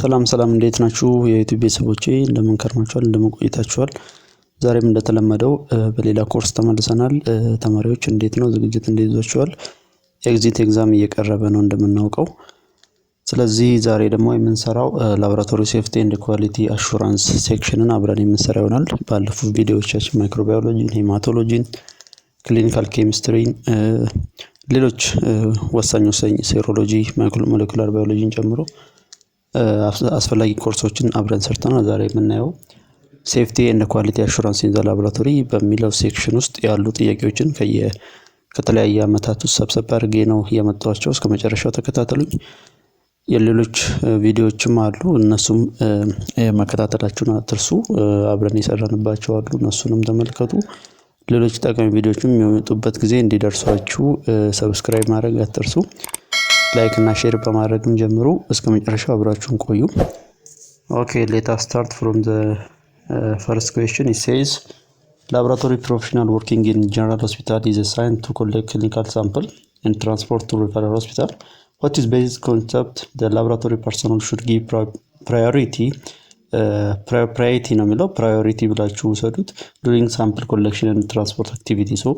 ሰላም እንዴት ናችሁ የዩቲዩብ ቤተሰቦቼ እንደምን ከርማችኋል እንደምን ቆይታችኋል ዛሬም እንደተለመደው በሌላ ኮርስ ተመልሰናል ተማሪዎች እንዴት ነው ዝግጅት እንዴት ይዟችኋል ኤግዚት ኤግዛም እየቀረበ ነው እንደምናውቀው ስለዚህ ዛሬ ደግሞ የምንሰራው ላቦራቶሪ ሴፍቲ ኤንድ ኳሊቲ አሹራንስ ሴክሽንን አብረን የምንሰራ ይሆናል ባለፉት ቪዲዮዎቻችን ማይክሮባዮሎጂ ሄማቶሎጂ ክሊኒካል ኬሚስትሪ ሌሎች ወሳኝ ሴሮሎጂ ሞለኪውላር ባዮሎጂን ጨምሮ አስፈላጊ ኮርሶችን አብረን ሰርተናል ዛሬ የምናየው ሴፍቲ ኤንድ ኳሊቲ አሹራንስ ኢን ዘ ላቦራቶሪ በሚለው ሴክሽን ውስጥ ያሉ ጥያቄዎችን ከተለያየ አመታት ውስጥ ሰብሰብ አድርጌ ነው ያመጣኋቸው እስከ መጨረሻው ተከታተሉኝ የሌሎች ቪዲዮዎችም አሉ እነሱም መከታተላችሁን አትርሱ አብረን የሰራንባቸው አሉ እነሱንም ተመልከቱ ሌሎች ጠቃሚ ቪዲዮዎችም የሚወጡበት ጊዜ እንዲደርሷችሁ ሰብስክራይብ ማድረግ አትርሱ ላይክ እና ሼር በማድረግም ጀምሩ እስከ መጨረሻው አብራችሁን ቆዩ Okay, let us start from the first question. It says laboratory professional working in general hospital is assigned to collect clinical sample and transport to referral hospital. What is basic concept the laboratory personnel should give priority ነው የሚለው priority ብላችሁ ውሰዱት during sample collection and transport activity. So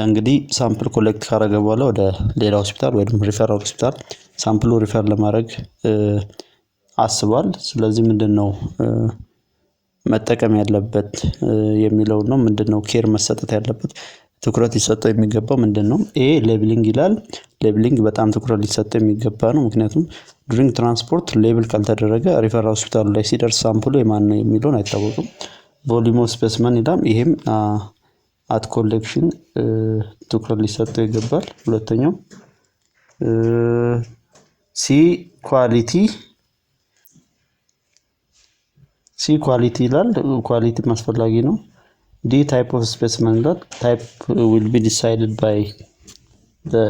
እንግዲህ ሳምፕል ኮሌክት ካደረገ በኋላ ወደ ሌላ ሆስፒታል ወይም ሪፈራል ሆስፒታል ሳምፕሉ ሪፈር ለማድረግ አስቧል ስለዚህ ምንድነው መጠቀም ያለበት የሚለው ነው ምንድነው ኬር መሰጠት ያለበት ትኩረት ሊሰጠው የሚገባው ምንድነው ኤ ሌብሊንግ ይላል ሌብሊንግ በጣም ትኩረት ሊሰጠው የሚገባ ነው ምክንያቱም ዱሪንግ ትራንስፖርት ሌብል ካልተደረገ ሪፈራል ሆስፒታሉ ላይ ሲደርስ ሳምፕሉ የማን ነው የሚለውን አይታወቅም ቮሊዩም ኦፍ ስፔሲመን ይላል ይሄም at collection ትኩረት ሊሰጠው ይገባል ሁለተኛው ሲ ኳሊቲ ይላል ኳሊቲ ማስፈላጊ ነው ዲ ታይፕ ኦፍ ስፔሲመን ይላል ታይፕ will be decided by the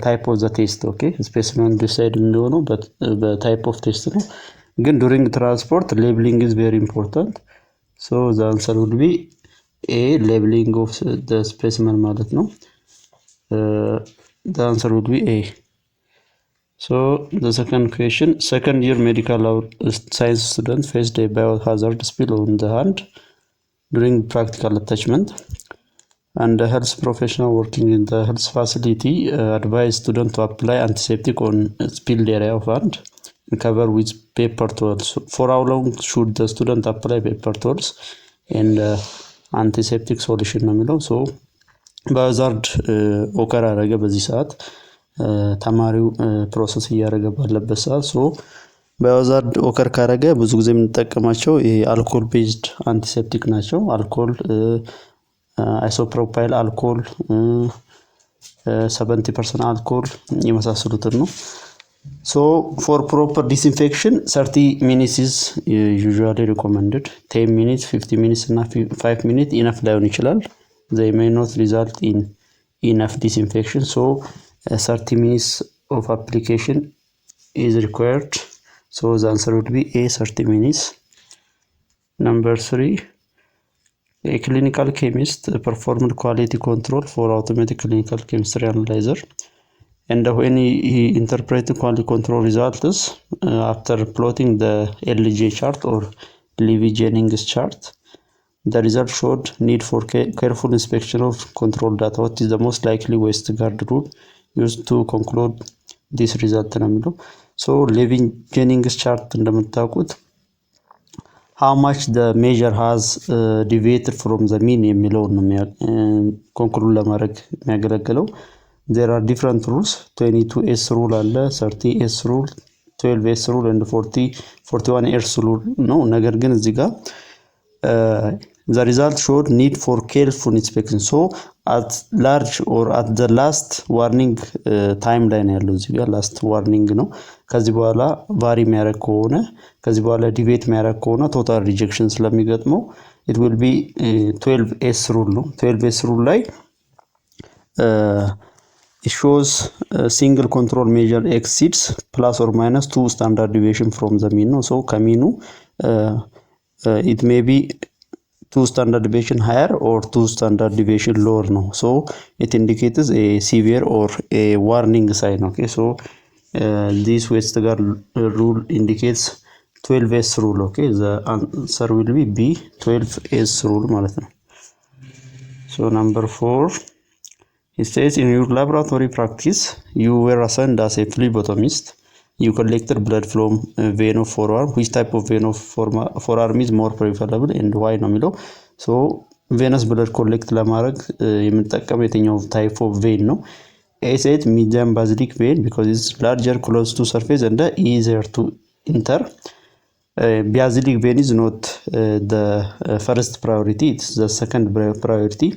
type of the test okay specimen decide እንደሆነ በታይፕ ኦፍ ቴስት ነው ግን during transport labeling is very important so the answer would be A labeling of the specimen ማለት ነው the answer would be A so the second question second year medical science student faced a biohazard spill on the hand during practical attachment and the health professional working in the health facility advised student to apply antiseptic on spilled area of hand and cover with paper towels for how long should the student apply paper towels and አንቲሴፕቲክ ሶሉሽን ነው የሚለው ሶ ባዛርድ ኦከር አረገ በዚህ ሰዓት ተማሪው ፕሮሰስ ያያረገ ባለበት ሰዓት ሶ ባዛርድ ኦከር ካረገ ብዙ ጊዜ የምንጠቀማቸው ይሄ አልኮል ቤዝድ አንቲሴፕቲክ ናቸው አልኮል አይሶፕሮፓይል አልኮል 70% አልኮል የመሳሰሉትን ነው So for proper disinfection 30 minutes is usually recommended 10 minutes 50 minutes እና 5 minutes enough ላይሆን ይችላል they may not result in enough disinfection so 30 minutes of application is required so the answer would be A 30 minutes number 3 a clinical chemist performed quality control for automatic clinical chemistry analyzer and when he interpreted quality control results after plotting the LG chart or Levy-Jennings chart the result showed need for careful inspection of control data what is the most likely waste guard rule used to conclude this result so Levy-Jennings chart እንደምታውቁት how much the measure has deviated from the mean የሚለው ነው conclude ለማድረግ የሚያገለግለው there are different rules 22s rule አለ 30s rule 12s rule and 41s rule ነው ነገር ግን እዚህ ጋር the result showed need for careful inspection so at large or at the last warning time line ያለው እዚህ ጋር last warning ነው ከዚህ በኋላ ቫሪ የሚያደርግ ከሆነ ከዚህ በኋላ ዲቪዬት የሚያደርግ ከሆነ total rejection ስለሚገጥመው it will be 12s rule ነው 12s rule ላይ it shows a single control measure exceeds plus or minus 2 standard deviation from the mean so ከሚኑ it may be 2 standard deviation higher or 2 standard deviation lower no so it indicates a severe or a warning sign okay so this Westergaard rule indicates 12s rule. Okay, the answer will be B, 12s rule ማለት ነው። So number 4, it says in your laboratory practice you were assigned as a phlebotomist. You collected blood from vein of forearm. Which type of vein of forearm is more preferable and why ነው የሚለው። So venous blood collect ለማድረግ የምንጠቀመው የትኛው type of vein ነው? A said medium basilic vein because it's larger, close to surface and easier to enter. Basilic vein is not the first priority, it's the second priority.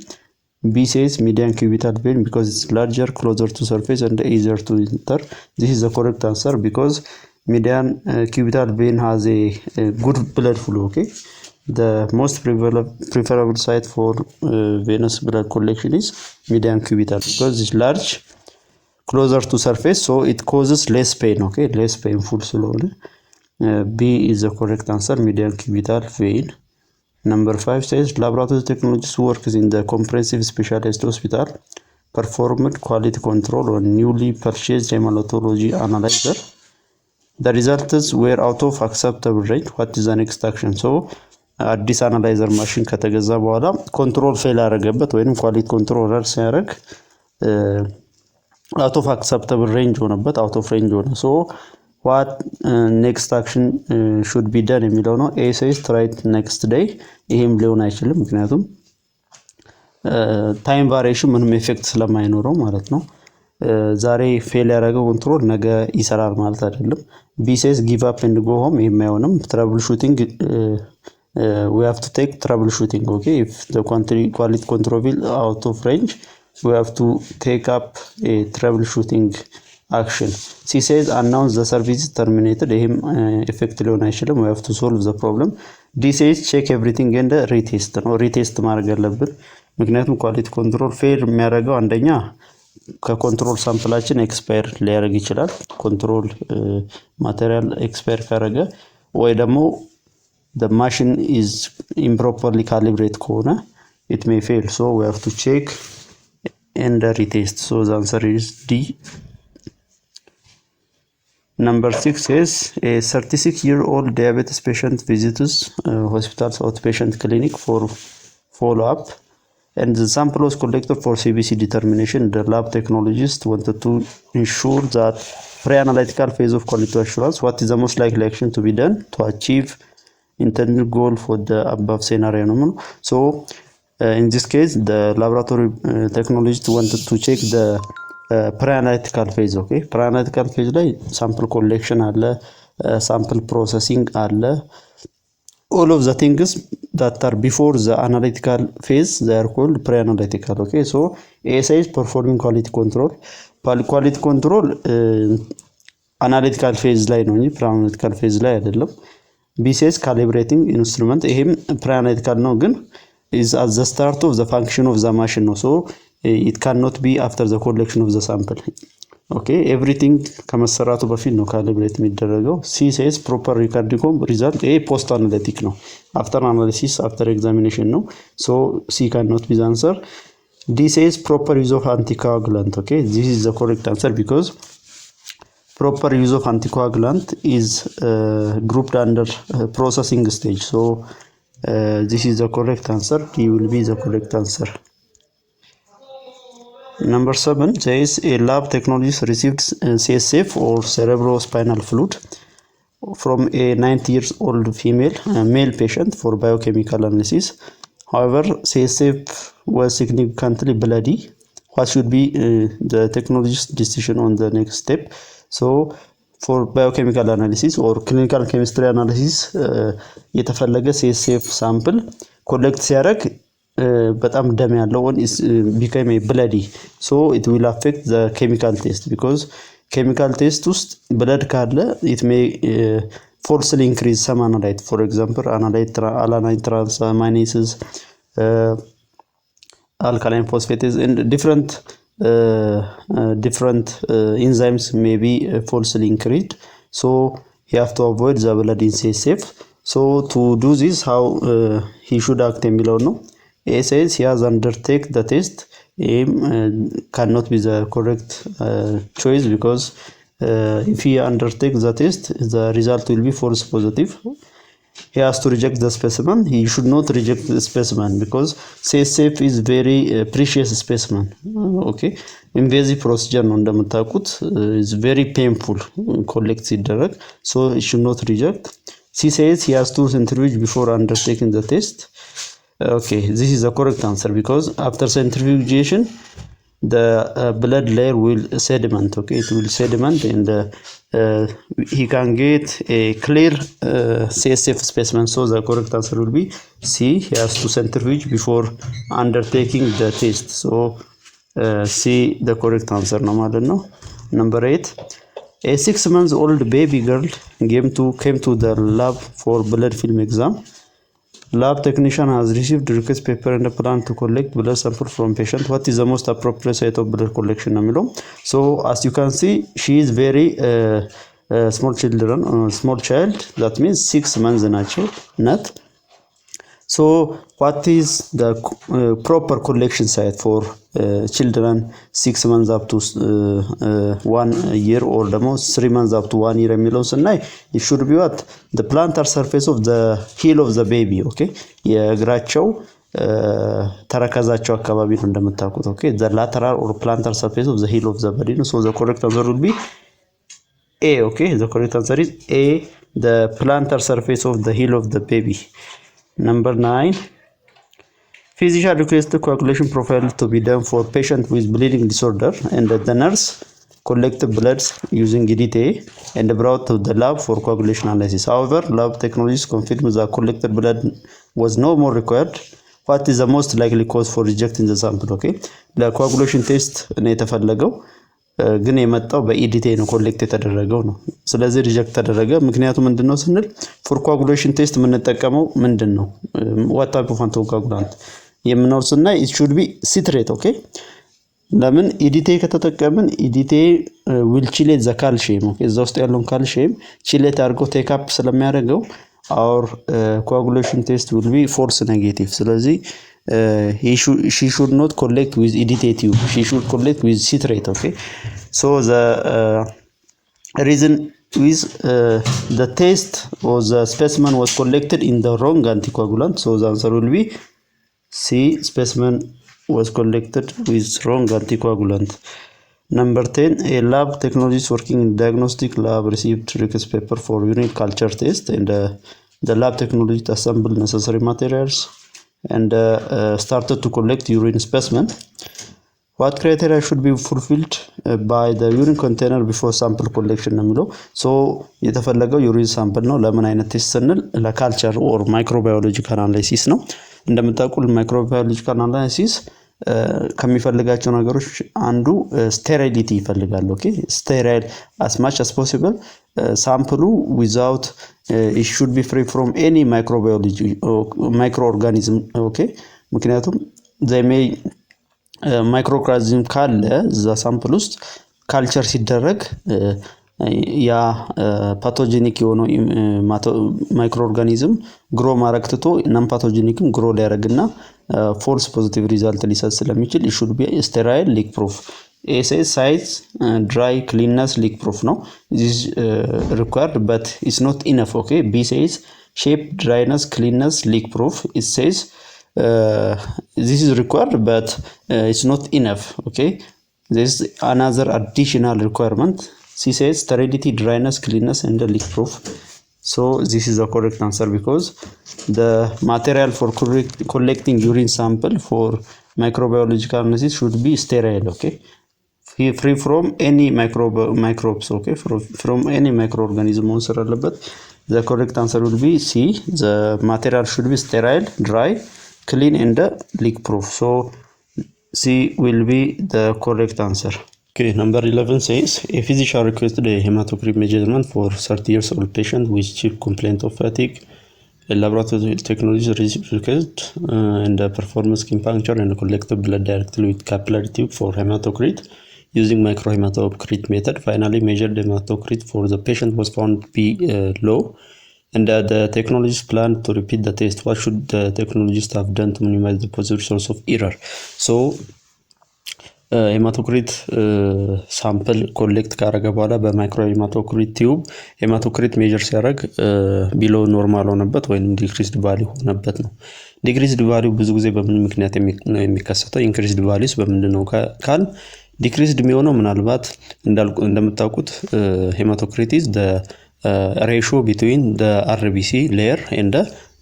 B says median cubital vein because it's larger, closer to surface and easier to enter. This is the correct answer because median cubital vein has a good blood flow. Okay, the most preferable site for venous blood collection is median cubital because it's large, closer to surface, so it causes less pain. Okay, less painful slowly. B is the correct answer, median cubital vein. Number 5 says laboratory technologists works in the comprehensive specialized hospital performed quality control on newly purchased hematology analyzer. The results were out of acceptable range. What is the next action? So አዲስ አናላይዘር ማሽን ከተገዛ በኋላ ኮንትሮል ፌል አደረገበት ወይንም ኳሊቲ ኮንትሮለር ሲያደርግ out of acceptable range ሆነበት out of range ሆነ። So what next action should be done የሚለው ነው። A says try it next day. ይሄም ሊሆን አይችልም ምክንያቱም ታይም ቫሪዬሽን ምንም ኢፌክት ስለማይኖረው ማለት ነው። ዛሬ ፌል ያደረገው ኮንትሮል ነገ ይሰራል ማለት አይደለም። B says give up and go home። ይሄም አይሆንም። trouble shooting we have to take troubleshooting. Okay, if the quality control will out of range, we have to take up a troubleshooting action. C says announce the service is terminated. ይሄም effect ሊሆን አይችልም. We have to solve the problem. D says check everything and retest ነው። retest ማድረግ አለብን ምክንያቱም ኳሊቲ ኮንትሮል ፌል የሚያደርገው አንደኛ ከኮንትሮል ሳምፕላችን ኤክስፓየር ሊያደርግ ይችላል። ኮንትሮል ማቴሪያል ኤክስፓየር ካደረገ ወይ ደግሞ the machine is improperly calibrated ከሆነ it may fail, so we have to check and retest. So the answer is D. Number 6 says a 36-year-old diabetes patient visits hospital's outpatient clinic for follow-up and the sample was collected for CBC determination. The lab technologist wanted to ensure that pre-analytical phase of quality assurance. What is the most likely action to be done to achieve intended goal for the above scenario? So in this case the laboratory technologist wanted to check the pre-analytical phase. Okay, pre-analytical phase ላይ sample collection አለ, sample processing አለ, all of the things that are before the analytical phase they are called pre-analytical. Okay, so ASI is performing quality control. Quality control analytical phase ላይ ነው እንጂ pre-analytical phase ላይ አይደለም። B says calibrating instrument. ይሄም pre-analytical ነው ግን is at the start of the function of the machine ነው. So it cannot be after the collection of the sample. Okay, everything ከመሰራቱ በፊት ነው calibrate የሚደረገው። C says proper recording result. ይሄ post analytic ነው። after analysis, after examination ነው. So C cannot be the answer. D says proper use of anticoagulant. Okay, this is the correct answer because proper use of anticoagulant is grouped under processing stage. So this is the correct answer. D will be the correct answer. Number 7 says a lab technologist received CSF or cerebrospinal fluid from a 90-year-old male patient for biochemical analysis. However, CSF was significantly bloody. What should be the technologist's decision on the next step? So for biochemical analysis or clinical chemistry analysis የተፈለገ CSF sample collect ሲያደርግ በጣም ደም ያለው one is became a bloody, so it will affect the chemical test because chemical test ውስጥ blood ካለ it may falsely increase some analyte. For example, alanine transaminases, alkaline phosphatase and different enzymes may be falsely increased, so you have to avoid the blood in CSF. So to do this, how he should act የሚለው ነው። A says he has undertake the test. Cannot be the correct choice because if he undertakes the test, the result will be false positive. He has to reject the specimen. He should not reject the specimen because CSF is very precious specimen. Okay, invasive procedure ነው እንደምታውቁት is very painful collect ሲደረግ, so he should not reject. She says he has to centrifuge before undertaking the test. Okay, this is the correct answer because after centrifugation the blood layer will sediment. Okay, it will sediment and he can get a clear CSF specimen. So the correct answer will be C. He has to centrifuge before undertaking the test. So C the correct answer ነው ማለት ነው። Number 8, a 6-month-old baby girl came to the lab for blood film exam. Lab technician has received request paper and a plan to collect blood sample from patient. What is the most appropriate site of blood collection ነው የሚለው። So as you can see, she is very small child, that means 6 months ናቸው ናት። So what is the proper collection site for children 6 months up to 1 year or ደግሞ 3 months up to 1 year የሚለው ስናይ it should be what the plantar surface of the heel of the baby. okay, የእግራቸው ተረከዛቸው አካባቢ ነው እንደምታውቁት። okay, the lateral or plantar surface of the heel of the body. So the correct answer will be A. okay, the correct answer is A, the plantar surface of the heel of the baby. Number 9, physician requested coagulation profile to be done for patient with bleeding disorder, and the nurse collected blood using EDTA and brought to the lab for coagulation analysis. However, lab technologists confirmed that collected blood was no more required. What is the most likely cause for rejecting the sample? okay, the coagulation test ነው የተፈለገው ግን የመጣው በኢዲቴ ነው ኮሌክት የተደረገው ነው። ስለዚህ ሪጀክት ተደረገ። ምክንያቱም ምንድነው ስንል ፎር ኮአጉሌሽን ቴስት የምንጠቀመው ምንድነው what type of anticoagulant የምንወስና it should be citrate. okay, ለምን ኢዲቴ ከተጠቀምን ኢዲቴ will chelate the calcium. okay, እዛ ውስጥ ያለውን ካልሲየም ቺሌት አድርጎ ቴክ አፕ ስለሚያደርገው our coagulation test will be false negative. ስለዚህ she should not collect with EDTA tube. She should collect with citrate. okay, so the reason is the test or the specimen was collected in the wrong anticoagulant. So the answer will be C, specimen was collected with wrong anticoagulant. Number 10, a lab technologist working in diagnostic lab received request paper for urine culture test, and the lab technologist assembled necessary materials and started to collect urine specimen. What criteria should be fulfilled by the urine container before sample collection ነው የሚለው። so የተፈለገው ዩሪን ሳምፕል ነው። ለምን አይነት ቴስት ስንል ለካልቸር ኦር ማይክሮባዮሎጂካል አናላይሲስ ነው። እንደምታውቁት ማይክሮባዮሎጂካል አናላይሲስ ከሚፈልጋቸው ነገሮች አንዱ ስቴሪሊቲ ይፈልጋል። ኦኬ ስቴራይል as much as possible ሳምፕሉ without it should be free from any microbiology or microorganism. ኦኬ ምክንያቱም they may ማይክሮኦርጋኒዝም ካለ እዛ ሳምፕል ውስጥ ካልቸር ሲደረግ ያ ፓቶጀኒክ የሆነው ማይክሮኦርጋኒዝም ግሮ ማድረግ ትቶ ነን ፓቶጀኒክም ግሮ ሊያደርግና ፎልስ ፖዚቲቭ ሪዛልት ሊሰጥ ስለሚችል it should be sterile leak proof. A says size dry cleanness leak proof ነው this is required but it's not enough. okay, B says shape dryness cleanness leak proof. It says this is required but it's not enough. okay, this is another additional requirement. She says sterility dryness cleanness and the leak proof. So this is the correct answer because the material for collecting urine sample for microbiological analysis should be sterile. okay, free from any microbes. okay, from any microorganism monster አለበት። The correct answer will be C, the material should be sterile, dry, clean and leak proof. So C will be the correct answer. Okay, number 11 says a physician requested a hematocrit measurement for 30 years old patient with chief complaint of fatigue. A laboratory technology received request and performed skin puncture and collected blood directly with capillary tube for hematocrit using microhematocrit method. Finally measured hematocrit for the patient was found to be low. And the technologist planned to repeat the test. What should the technologist have done to minimize the possible source of error? So ሄማቶክሪት ሳምፕል ኮሌክት ካረገ በኋላ በማይክሮ ሄማቶክሪት ቲዩብ ሄማቶክሪት ሜጀር ሲያደርግ ቢሎ ኖርማል ሆነበት ወይም ዲክሪስድ ቫልዩ ሆነበት ነው። ዲክሪስድ ቫልዩ ብዙ ጊዜ በምን ምክንያት ነው የሚከሰተው? ኢንክሪስድ ቫልዩስ በምንድን ነው ካል ዲክሪስድ የሚሆነው ምናልባት እንደምታውቁት ሄማቶክሪት ኢዝ ዘ ሬሾ ቢትዊን ዘ አርቢሲ ሌየር ኤንድ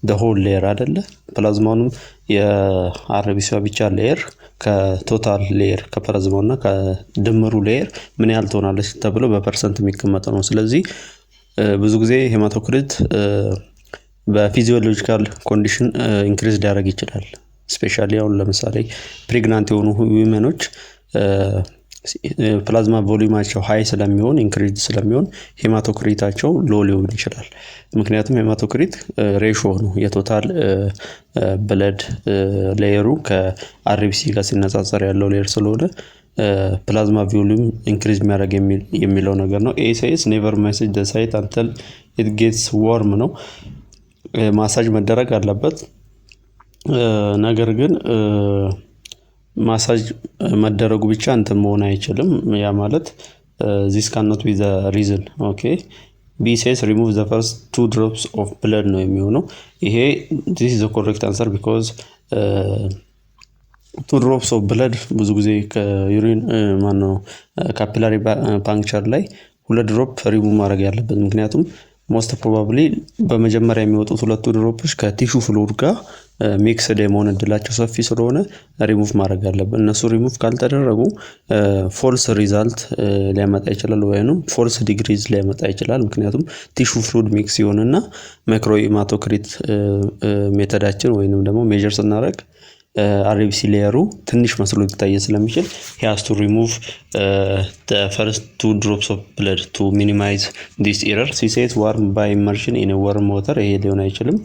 ዘ ሆል ሌየር አይደለ? ፕላዝማውንም የአርቢሲዋ ብቻ ሌየር ከቶታል ሌየር ከፕላዝማውና ከድምሩ ሌየር ምን ያህል ትሆናለች ተብሎ በፐርሰንት የሚቀመጥ ነው። ስለዚህ ብዙ ጊዜ ሄማቶክሪት በፊዚዮሎጂካል ኮንዲሽን ኢንክሪዝ ሊያደርግ ይችላል። ስፔሻሊ አሁን ለምሳሌ ፕሬግናንት የሆኑ ዊመኖች ፕላዝማ ቮሊዩማቸው ሃይ ስለሚሆን ኢንክሪዝ ስለሚሆን ሄማቶክሪታቸው ሎ ሊሆን ይችላል። ምክንያቱም ሄማቶክሪት ሬሾ ነው የቶታል ብለድ ሌየሩ ከአርቢሲ ጋር ሲነጻጸር ያለው ሌየር ስለሆነ ፕላዝማ ቮሊዩም ኢንክሪዝ የሚያደርግ የሚለው ነገር ነው። ኤሳይስ ኔቨር ማሳጅ ዘ ሳይት አንተል ኢት ጌትስ ዋርም ነው። ማሳጅ መደረግ አለበት። ነገር ግን ማሳጅ መደረጉ ብቻ እንትን መሆን አይችልም። ያ ማለት this cannot be the reason. okay B says remove the first 2 drops of blood ነው የሚሆነው። ይሄ this is the correct answer because 2 drops of blood ብዙ ጊዜ ከዩሪን ማነው ካፒላሪ ፓንክቸር ላይ 2 ድሮፕ ሪሙቭ ማድረግ ያለበት ምክንያቱም ሞስት ፕሮባብሊ በመጀመሪያ የሚወጡት 2 ድሮፖች ከቲሹ ፍሉድ ጋር ሚክስድ የመሆን እድላቸው ሰፊ ስለሆነ ሪሙቭ ማድረግ አለበት። እነሱ ሪሙቭ ካልተደረጉ ፎልስ ሪዛልት ሊያመጣ ይችላል ወይንም ፎልስ ዲግሪዝ ሊያመጣ ይችላል። ምክንያቱም ቲሹ ፍሉድ ሚክስ ይሆንና ማይክሮ ሄማቶክሪት ሜተዳችን ወይንም ደግሞ ሜጀር ስናደርግ አርቢሲ ሌየሩ ትንሽ መስሎ ሊታይ ስለሚችል he has to remove the first 2 drops of blood to minimize this error. he says warm by immersion in a warm water ይሄ ሊሆን አይችልም።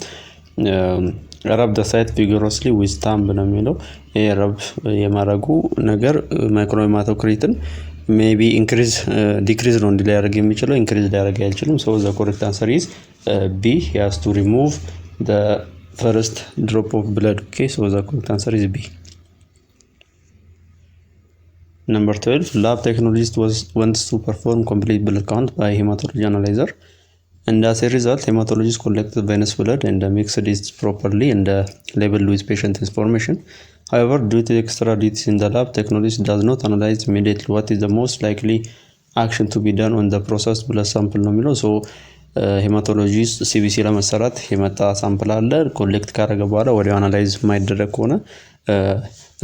rub the site vigorously with thumb ነው የሚለው። ይሄ ረብ የማረጉ ነገር ማይክሮ ሄማቶክሪትን ሜቢ ኢንክሪዝ ዲክሪዝ ነው እንዲ ሊያደርግ የሚችለው ኢንክሪዝ ሊያደርግ አይችልም። so the correct answer is B. he has to remove the first drop of blood. okay so the correct answer is B. Number 12 lab technologist wants to perform complete blood count by hematology analyzer and as a result hematologist collected venous blood and mixed it properly and labeled with patient information. However, due to extra duties in the lab, technologist does not analyze immediately. What is the most likely action to be done on the processed blood sample ነው የሚለው። so ሄማቶሎጂስት ሲቢሲ ለመሰራት የመጣ ሳምፕል አለ ኮሌክት ካደረገ በኋላ ወዲያው አናላይዝ ማይደረግ ከሆነ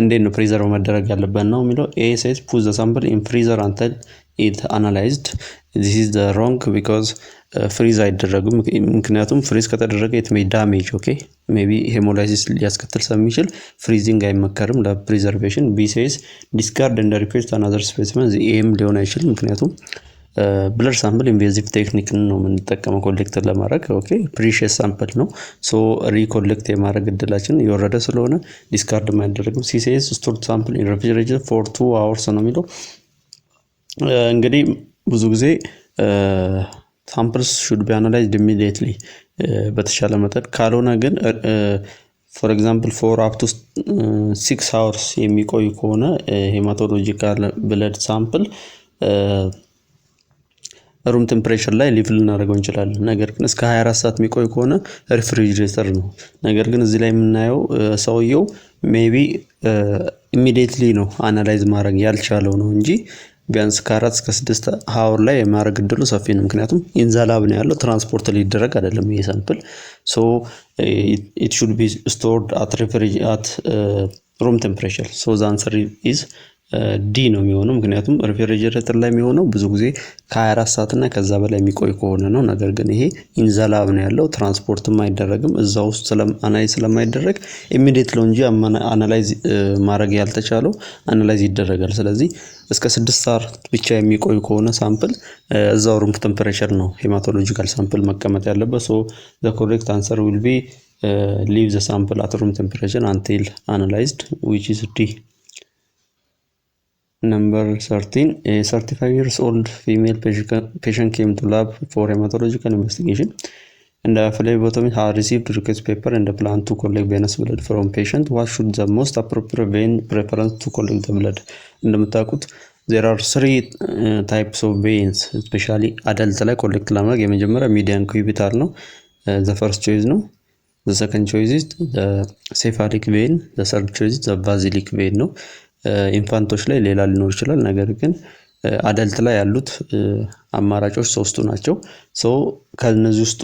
እንዴት ነው ፕሪዘርቭ መደረግ ያለበት ነው የሚለው። ኤ says put the sample in freezer until it analyzed. this is the wrong because ፍሪዝ አይደረግም ምክንያቱም ፍሪዝ ከተደረገ it may damage. okay maybe hemolysis ሊያስከትል ስለሚችል ፍሪዚንግ አይመከርም ለፕሪዘርቬሽን። B says discard and replace another specimen. ኤም ሊሆን አይችልም ምክንያቱም ብለድ ሳምፕል ኢንቬዚቭ ቴክኒክ ነው የምንጠቀመው ኮሌክት ለማድረግ። ኦኬ ፕሪሺየስ ሳምፕል ነው ሶ ሪኮሌክት የማድረግ እድላችን የወረደ ስለሆነ ዲስካርድ ማይደረግም። ሲሴስ ስቶርድ ሳምፕል ኢን ሬፍሪጀሬተር ፎር 2 hours ነው የሚለው። እንግዲህ ብዙ ጊዜ ሳምፕልስ ሹድ ቢ አናላይዝድ ኢሚዲየትሊ በተሻለ መጠን ካልሆነ ግን ፎር ኤግዛምፕል ፎር አፕ ቱ 6 hours የሚቆይ ከሆነ ሄማቶሎጂካል ብለድ ሳምፕል ሩም ቴምፕሬቸር ላይ ሊቭ ልናደርገው እንችላለን። ነገር ግን እስከ 24 ሰዓት የሚቆይ ከሆነ ሬፍሪጀሬተር ነው። ነገር ግን እዚህ ላይ የምናየው ሰውየው ሜቢ ኢሚዲየትሊ ነው አናላይዝ ማድረግ ያልቻለው ነው እንጂ ቢያንስ ከ4 እስከ 6 ሃወር ላይ የማድረግ እድሉ ሰፊ ነው። ምክንያቱም ኢንዛላብ ነው ያለው ትራንስፖርት ሊደረግ አይደለም ይሄ ሳምፕል። ሶ ኢት ሹድ ቢ ስቶርድ አት ሩም ቴምፕሬቸር። ሶ ዘ አንሰር ኢዝ ዲ ነው የሚሆነው። ምክንያቱም ሬፍሪጀሬተር ላይ የሚሆነው ብዙ ጊዜ ከ24 ሰዓት እና ከዛ በላይ የሚቆይ ከሆነ ነው። ነገር ግን ይሄ ኢንዛላብ ነው ያለው ትራንስፖርትም አይደረግም እዛ ውስጥ አናላይዝ ስለማይደረግ ኢሚዲየት ነው እንጂ አናላይዝ ማድረግ ያልተቻለው አናላይዝ ይደረጋል። ስለዚህ እስከ 6 ሰዓት ብቻ የሚቆይ ከሆነ ሳምፕል እዛው ሩም ቴምፕሬቸር ነው ሄማቶሎጂካል ሳምፕል መቀመጥ ያለበት። ሶ the correct answer will be leave the sample at room temperature until analyzed, which is D. Number 13 a 35 years old female patient came to lab for hematological investigation. and the phlebotomist have received request paper and plan to collect venous blood from patient. What should the most appropriate vein preference to collect the blood? እንደምታውቁት there are three types of veins, especially adult ላይ collect ለማድረግ የመጀመሪያ median cubital ነው, the first choice ነው. The second choice is the cephalic vein, the third choice is the basilic vein ነው. ኢንፋንቶች ላይ ሌላ ሊኖር ይችላል፣ ነገር ግን አደልት ላይ ያሉት አማራጮች ሶስቱ ናቸው። ሶ ከነዚህ ውስጡ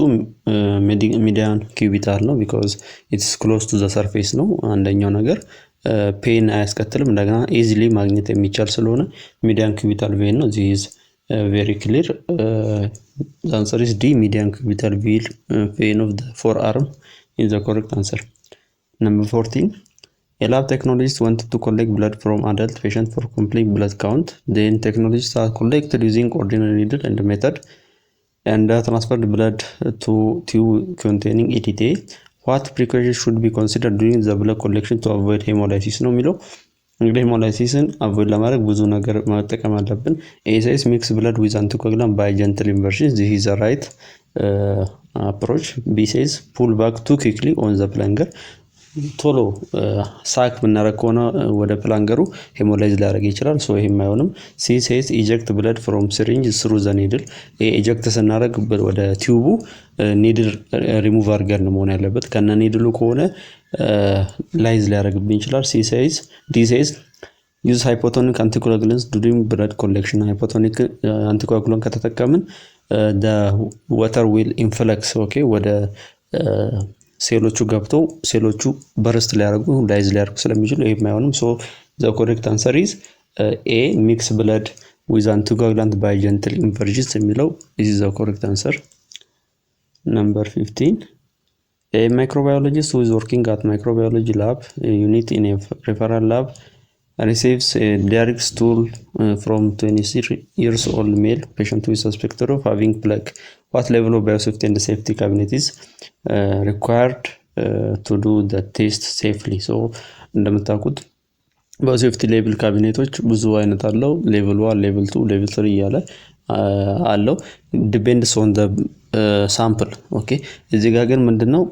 ሚዲያን ኪዩቢታል ነው because it's close to the surface ነው። አንደኛው ነገር ፔን አያስከትልም፣ እንደገና ኢዚሊ ማግኘት የሚቻል ስለሆነ ሚዲያን ኪዩቢታል ቬን ነው። this is very clear. The answer is D, median cubital vein of the forearm is the correct answer. Number 14. A lab technologist wanted to collect blood from adult patient for complete blood count. Then technologists are collected using ordinary needle and method and transferred blood to tube containing ETTA. What precautions should be considered during the blood collection to avoid hemolysis ነው የሚለው። እንግዲህ ሄሞላይሲስን አቮይድ ለማድረግ ብዙ ነገር መጠቀም አለብን። A says mix blood with anticoagulant by gentle inversion. This is the right approach. B says pull back too quickly on the plunger. ቶሎ ሳክ ብናረግ ከሆነ ወደ ፕላንገሩ ሄሞላይዝ ሊያደርግ ይችላል። ሶ ይሄም አይሆንም። ሲ ሴስ ኢጀክት ብለድ ፍሮም ሲሪንጅ ስሩ ዘ ኒድል። ኢጀክት ስናደርግ ወደ ቲዩቡ ኒድል ሪሙቭ አድርገን ነው መሆን ያለበት። ከነ ኒድሉ ከሆነ ላይዝ ሊያደርግብን ይችላል። ዲ ሴስ ዩዝ ሃይፖቶኒክ አንቲኮአጉላንትስ ዱሪንግ ብለድ ኮሌክሽን። ሃይፖቶኒክ አንቲኮአጉላንት ከተጠቀምን the water will influx ኦኬ ወደ ሴሎቹ ገብተው ሴሎቹ በርስት ሊያደርጉ ላይዝ ሊያደርጉ ስለሚችሉ ይሄም አይሆንም። ሶ the correct answer is A, mix blood with anticoagulant by gentle inversions የሚለው is the correct answer. Number 15. A microbiologist who is working at microbiology lab unit in a referral lab receives a direct stool from 23 years old male patient who is suspected of having plague. What level of biosafety and safety cabinet is required to do the test safely? So እንደምታውቁት ባዮሴፍቲ ሌቭል ካቢኔቶች ብዙ አይነት አለው። ሌቭል 1 ሌቭል 2 ሌቭል 3 እያለ አለው ዲፔንድስ ኦን ዘ ሳምፕል ኦኬ። እዚህ ጋር ግን ምንድነው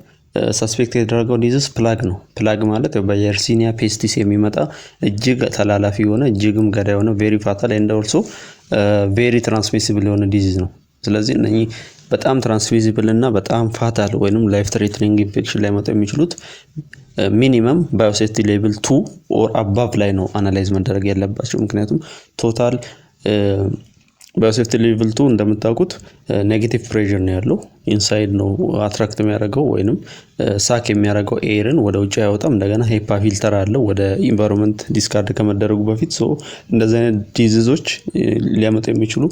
ሰስፔክት የተደረገው ዲዚዝ ፕላግ ነው። ፕላግ ማለት በየርሲኒያ ፔስቲስ የሚመጣ እጅግ ተላላፊ የሆነ እጅግም ገዳይ የሆነ ቬሪ ፋታል ኤንድ ኦልሶ ቬሪ ትራንስሚሲብል የሆነ ዲዚዝ ነው። ስለዚህ እነኚህ በጣም ትራንስሚሲብል እና በጣም ፋታል ወይንም ላይፍ ትሬትኒንግ ኢንፌክሽን ላይ መጣ የሚችሉት ሚኒመም ባዮሴፍቲ ሌቭል 2 ኦር አባቭ ላይ ነው አናላይዝ መደረግ ያለባቸው። ምክንያቱም ቶታል ባዮሴፍቲ ሌቭል 2 እንደምታውቁት ኔጌቲቭ ፕሬሸር ነው ያለው። ኢንሳይድ ነው አትራክት የሚያደርገው ወይንም ሳክ የሚያደርገው ኤርን ወደ ውጭ ያወጣም። እንደገና ሄፓ ፊልተር አለው ወደ ኢንቫይሮንመንት ዲስካርድ ከመደረጉ በፊት። ሶ እንደዚህ አይነት ዲዚዞች ሊያመጡ የሚችሉ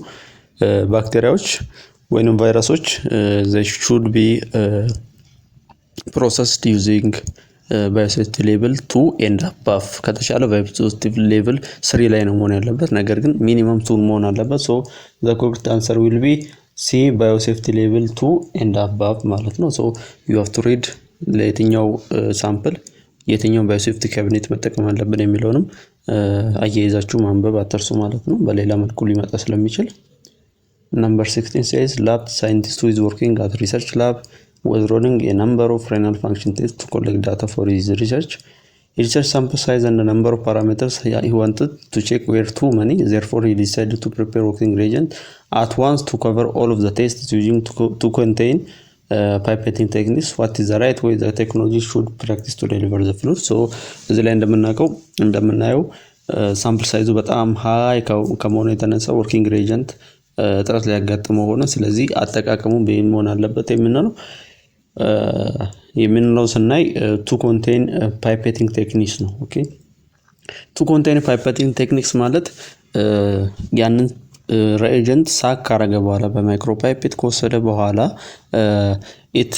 ባክቴሪያዎች ወይንም ቫይረሶች they should be processed using ባዮሴፍቲ ሌቭል 2 and above። ከተቻለ ባዮሴፍቲ ሌቭል 3 ላይ ነው መሆን ያለበት፣ ነገር ግን ሚኒመም 2 መሆን አለበት። ሶ the correct answer will be C, ባዮሴፍቲ ሌቭል 2 and above ማለት ነው። ሶ you have to read ለየትኛው ሳምፕል የትኛው ባዮሴፍቲ ካቢኔት መጠቀም አለብን የሚለውንም አያይዛችሁ ማንበብ አትርሱ ማለት ነው፣ በሌላ መልኩ ሊመጣ ስለሚችል። Number 16 says lab scientist who is working at research lab was running a number of renal function tests to collect data for his research. Research sample size and the number of parameters he wanted to check were too many. Therefore, he decided to prepare working reagent at once to cover all of the tests using to contain pipetting techniques. What is the right way the technology should practice to deliver the fluid? So እዚህ ላይ እንደምናየው ሳምፕል ሳይዙ በጣም ሃይ ከመሆኑ የተነሳ ወርኪንግ ሬጀንት ጥረት ሊያጋጥመው ሆነ። ስለዚህ አጠቃቀሙ በምን መሆን አለበት የምንለው ስናይ ቱ ኮንቴን ፓይፔቲንግ ቴክኒክስ ነው። ኦኬ ቱ ኮንቴን ፓይፔቲንግ ቴክኒክስ ማለት ያንን ሬጀንት ሳክ ካረገ በኋላ በማይክሮ ፓይፔት ከወሰደ በኋላ it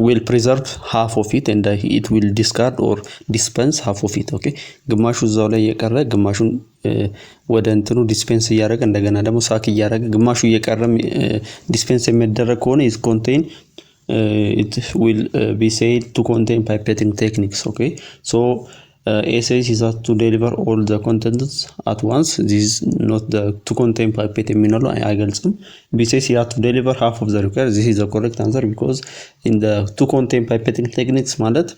will preserve half of it and it will discard or dispense half of it. ኦኬ ግማሹ እዛው ላይ የቀረ ግማሹን ወደ እንትኑ ዲስፔንስ እያደረገ እንደገና ደግሞ ሳክ እያደረገ ግማሹ እየቀረም ዲስፔንስ የሚደረግ ከሆነ is contain it will be said to contain pipetting techniques. okay so A says he has to deliver all the contents at once. This is not the to contain pipette የሚኖረው አይገልጽም። B says he has to deliver half of the required. This is the correct answer because in the to contain pipetting techniques ማለት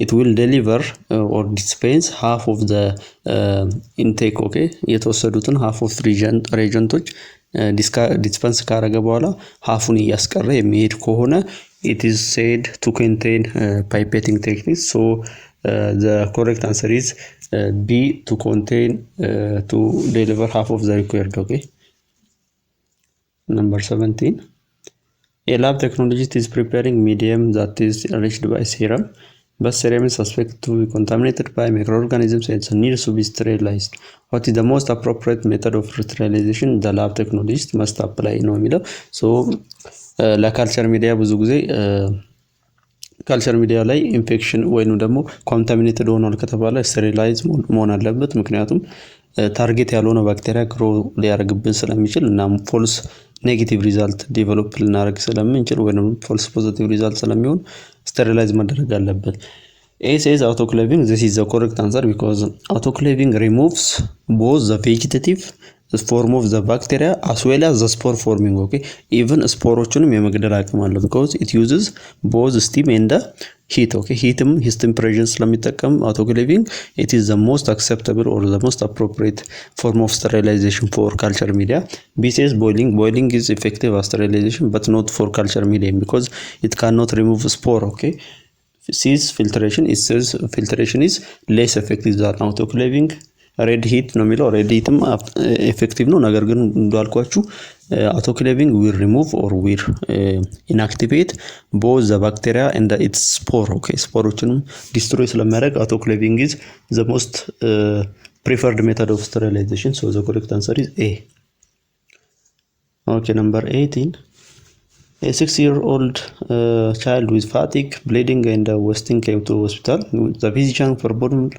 it will deliver or dispense half of the intake. okay የተወሰዱትን half of reagentዎች ዲስፐንስ ካረገ በኋላ ሀፉን እያስቀረ የሚሄድ ከሆነ it is said to contain pipetting techniques. So the correct answer is B, to contain to deliver half of the required. okay number 17, a lab technologist is preparing medium that is enriched by serum, but serum is suspected to be contaminated by microorganisms and needs to be sterilized. What is the most appropriate method of sterilization the lab technologist must apply ነው የሚለው። ሶ ለካልቸር ሚዲያ ብዙ ጊዜ ካልቸር ሚዲያ ላይ ኢንፌክሽን ወይንም ደግሞ ኮንታሚኔትድ ሆኗል ከተባለ ስቴሪላይዝ መሆን አለበት። ምክንያቱም ታርጌት ያልሆነ ባክቴሪያ ግሮ ሊያደርግብን ስለሚችል እና ፎልስ ኔጌቲቭ ሪዛልት ዲቨሎፕ ልናደርግ ስለምንችል ወይንም ፎልስ ፖዚቲቭ ሪዛልት ስለሚሆን ስቴሪላይዝ መደረግ አለበት። A says autoclaving. This is the correct answer because autoclaving removes both the vegetative form of the bacteria as well as the spore forming. okay even ስፖሮቹንም የመግደል አቅም አለው because it uses both steam and the heat. okay heatም his temperature ስለሚጠቀም autoclaving it is the most acceptable or the most appropriate form of sterilization for culture media. B says boiling is effective as sterilization but not for culture media because it cannot remove spore. okay C's filtration. it says filtration is less effective than autoclaving. ሬድ ሂት ነው የሚለው። ሬድ ሂትም ኤፌክቲቭ ነው፣ ነገር ግን እንዳልኳችሁ autoclaving will remove or will inactivate both the bacteria and its spore. okay ስፖሮችንም ዲስትሮይ ስለሚያደርግ autoclaving is the most preferred method of sterilization. so the correct answer is A. okay number 18, a 6-year-old child with fatigue, bleeding and wasting came to hospital. The physician performed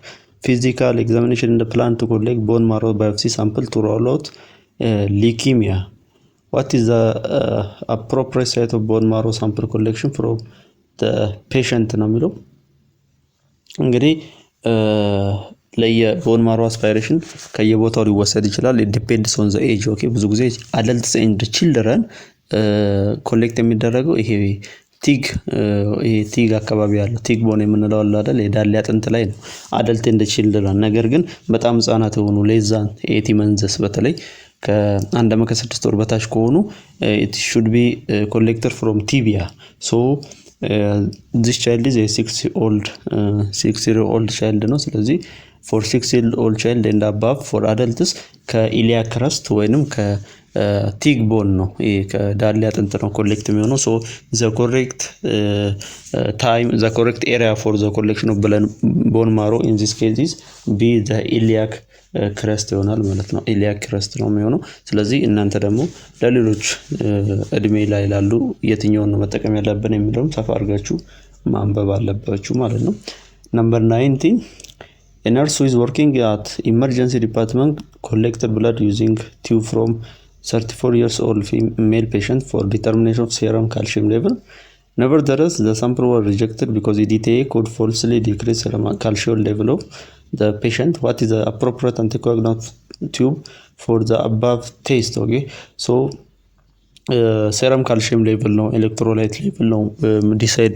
physical examination in the plan to collect bone marrow biopsy sample to rule out leukemia. What is the appropriate site of bone marrow sample collection from the patient ነው የሚለው። እንግዲህ ለየቦን ማሮ አስፓይሬሽን ከየቦታው ሊወሰድ ይችላል። it depends on the age. okay ብዙ ጊዜ adults and children ኮሌክት የሚደረገው ይሄ ቲግ አካባቢ ያለው ቲግ ቦን የምንለው አለ አይደል የዳሌ አጥንት ላይ ነው አደልት እንደ ቺልድረን። ነገር ግን በጣም ህፃናት ሆኑ ሌዛን 80 መንዘስ በተለይ ከአንድ ዓመት ከ6 ወር በታች ከሆኑ it should be collected from tibia. so this child is a 6-year-old child ነው። ስለዚህ for 6-year-old child and above for adults ከኢሊያ ክረስት ወይንም ቲግ ቦን ነው ከዳሌ አጥንት ነው ኮሌክት የሚሆነው። so the correct time the correct area for the collection of bone marrow in this case is B, the iliac crest ይሆናል ማለት ነው። iliac crest ነው የሚሆነው። ስለዚህ እናንተ ደግሞ ለሌሎች እድሜ ላይ ላሉ የትኛውን ነው መጠቀም ያለብን የሚለውን ሰፋ አድርጋችሁ ማንበብ አለባችሁ ማለት ነው። number 19, a nurse who is working at emergency department collected blood using tube from 34 years old male patient for determination of serum calcium level. Nevertheless, the sample was rejected because EDTA could falsely decrease serum calcium level of the patient. What is the appropriate anticoagulant tube for the above test? okay so serum calcium level ነው electrolyte level ነው ዲሳይድ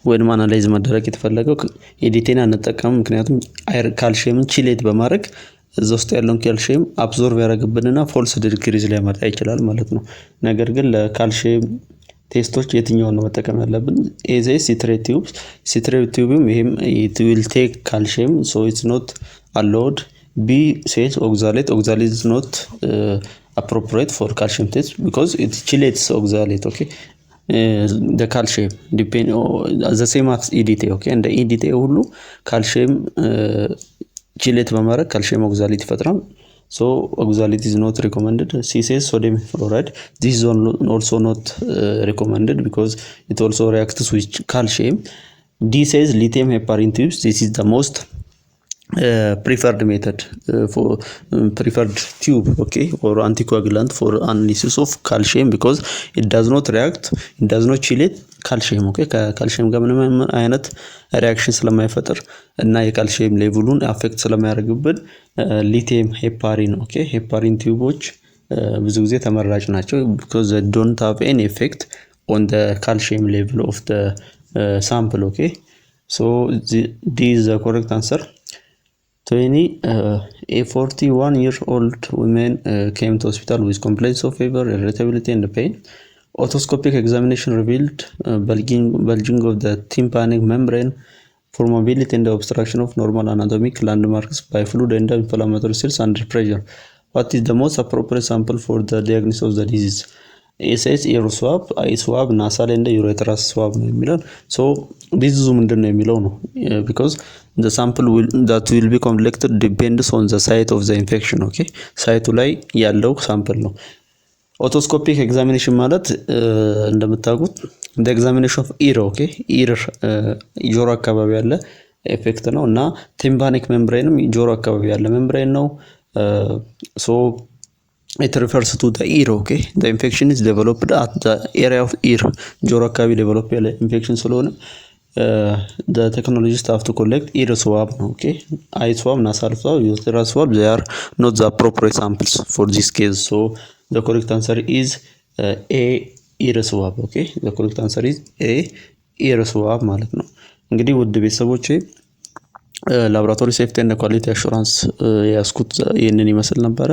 ወይም አናላይዝ ማድረግ የተፈለገው። EDTA አንጠቀምም ምክንያቱም ካልሲየምን ቺሌት በማድረግ እዛ ውስጥ ያለውን ካልሲየም አብዞርብ ያደርግብንና ፎልስ ዲክሪዝ ላይ ማጣ ይችላል ማለት ነው። ነገር ግን ለካልሲየም ቴስቶች የትኛውን ነው መጠቀም ያለብን? A says citrate tube ይሄም it will take calcium so it's not allowed. B says oxalate is not appropriate for calcium test because it chelates oxalate. okay the calcium depend the same as EDTA. okay and the EDTA ሁሉ calcium ቺሌት በማድረግ ካልሲየም ኦክዛሌት ይፈጥራል። so oxalate is not recommended. C says sodium fluoride. This is also not recommended because it also reacts with calcium. D says lithium heparin tubes. This is the most preferred method for preferred tube, okay, or anticoagulant for analysis of calcium because it does not react, it does not chelate calcium, okay, ከካልሲየም ጋር ምንም አይነት ሪአክሽን ስለማይፈጥር እና የካልሲየም ሌቭሉን አፌክት ስለማያደርግብን ሊቲየም ሄፓሪን፣ ኦኬ፣ ሄፓሪን ቲዩቦች ብዙ ጊዜ ተመራጭ ናቸው because they don't have any effect on the calcium level of the sample, okay. So this is the correct answer. 20 a 41-year-old woman came to hospital with complaints of fever, irritability and pain. Otoscopic examination revealed bulging of the tympanic membrane for mobility and obstruction of normal anatomic landmarks by fluid and inflammatory cells under pressure. What is the most appropriate sample for the diagnosis of the disease? ኤስኤስ ኤር ስዋብ፣ አይ ስዋብ፣ ናሳል እንደ ዩሬትራስ ስዋብ ነው የሚለው። ሶ ዲዚዙ ምንድነው የሚለው ነው because the sample that will be collected depends on the site of the infection, okay, ሳይቱ ላይ ያለው ሳምፕል ነው። ኦቶስኮፒክ ኤግዛሚኔሽን ማለት እንደምታውቁት the examination of ear, okay, ear ጆሮ አካባቢ ያለ ኤፌክት ነው እና ቲምፓኒክ ሜምብሬንም ጆሮ አካባቢ ያለ ሜምብሬን ነው። so it refers to the ear, okay, the infection is developed at the area of ear, ጆሮ አካባቢ ዴቨሎፕ ያለ ኢንፌክሽን ስለሆነ the technologists have to collect ear swab, okay, eye swab, nasal swab, urethral swab, they are not the appropriate samples for this case. So the correct answer is a ear swab, okay, the correct answer is a ear swab ማለት ነው። እንግዲህ ውድ ቤተሰቦቼ ላብራቶሪ ሴፍቲ እና ኳሊቲ አሹራንስ ያስኩት ይሄንን ይመስል ነበር።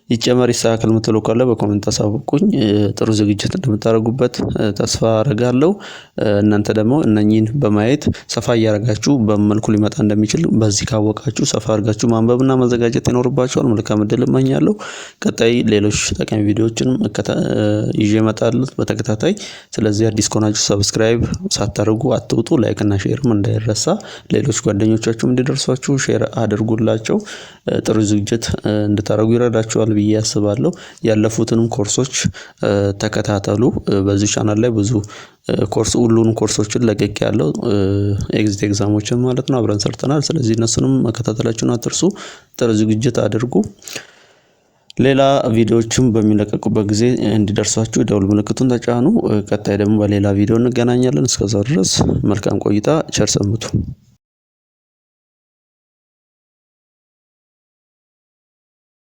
ይጨመር ይስተካከል የምትሉ ካለ በኮሜንት አሳውቁኝ። ጥሩ ዝግጅት እንደምታደርጉበት ተስፋ አደርጋለሁ። እናንተ ደግሞ እነኚህን በማየት ሰፋ እያደረጋችሁ በመልኩ ሊመጣ እንደሚችል በዚህ ካወቃችሁ ሰፋ አድርጋችሁ ማንበብና መዘጋጀት ይኖርባችኋል። መልካም ዕድል እመኛለሁ። ቀጣይ ሌሎች ጠቃሚ ቪዲዮዎችን ይዤ እመጣለሁ በተከታታይ። ስለዚህ አዲስ ከሆናችሁ ሰብስክራይብ ሳታደርጉ አትውጡ። ላይክ እና ሼርም እንዳይረሳ። ሌሎች ጓደኞቻችሁም እንዲደርሷችሁ ሼር አድርጉላቸው። ጥሩ ዝግጅት እንድታደርጉ ይረዳችኋል ብዬ አስባለሁ። ያለፉትንም ኮርሶች ተከታተሉ። በዚህ ቻናል ላይ ብዙ ሁሉንም ኮርሶችን ለቀቅ ያለው ኤግዚት ኤግዛሞችን ማለት ነው አብረን ሰርተናል። ስለዚህ እነሱንም መከታተላችሁን አትርሱ። ጥሩ ዝግጅት አድርጉ። ሌላ ቪዲዮዎችም በሚለቀቁበት ጊዜ እንዲደርሷችሁ ደውል ምልክቱን ተጫኑ። ቀጣይ ደግሞ በሌላ ቪዲዮ እንገናኛለን። እስከዛው ድረስ መልካም ቆይታ፣ ቸር ሰንብቱ።